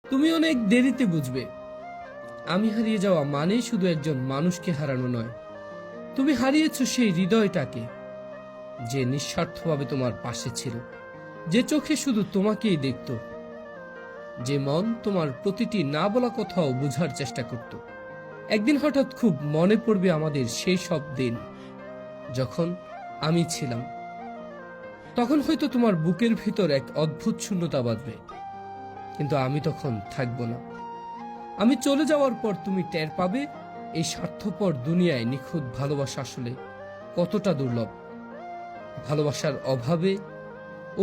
তুমি অনেক দেরিতে বুঝবে আমি হারিয়ে যাওয়া মানে শুধু একজন মানুষকে হারানো নয়, তুমি হারিয়েছো সেই হৃদয়টাকে যে নিঃস্বার্থভাবে তোমার পাশে ছিল, যে চোখে শুধু তোমাকেই দেখত, যে মন তোমার প্রতিটি না বলা কথাও বোঝার চেষ্টা করত। একদিন হঠাৎ খুব মনে পড়বে আমাদের সেই সব দিন যখন আমি ছিলাম। তখন হয়তো তোমার বুকের ভিতর এক অদ্ভুত শূন্যতা বাঁধবে, কিন্তু আমি তখন থাকবো না। আমি চলে যাওয়ার পর তুমি টের পাবে এই স্বার্থপর দুনিয়ায় নিখুঁত ভালোবাসা আসলে কতটা দুর্লভ। ভালোবাসার অভাবে,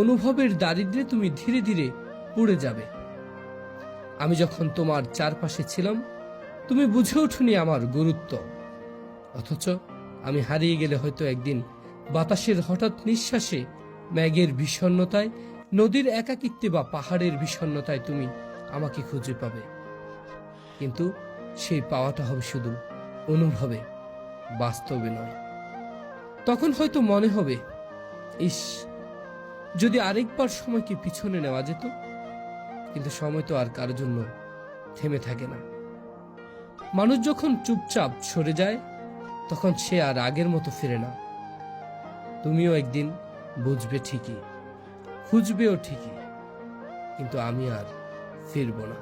অনুভবের দারিদ্র্যে তুমি ধীরে ধীরে পুড়ে যাবে। আমি যখন তোমার চারপাশে ছিলাম তুমি বুঝে ওঠনি আমার গুরুত্ব, অথচ আমি হারিয়ে গেলে হয়তো একদিন বাতাসের হঠাৎ নিঃশ্বাসে, মেঘের বিষণ্ণতায়, নদীর একাকিত্বে বা পাহাড়ের বিষণ্ণতায় তুমি আমাকে খুঁজে পাবে। কিন্তু সেই পাওয়াটা হবে শুধু অনুভবে, বাস্তবে নয়। তখন হয়তো মনে হবে, ইস, যদি আরেকবার সময়কে পিছনে নেওয়া যেত। কিন্তু সময় তো আর কারোর জন্য থেমে থাকে না। মানুষ যখন চুপচাপ সরে যায় তখন সে আর আগের মতো ফিরে না। তুমিও একদিন বুঝবে ঠিকই, খুঁজবেও ঠিকই, কিন্তু আমি আর ফিরব না।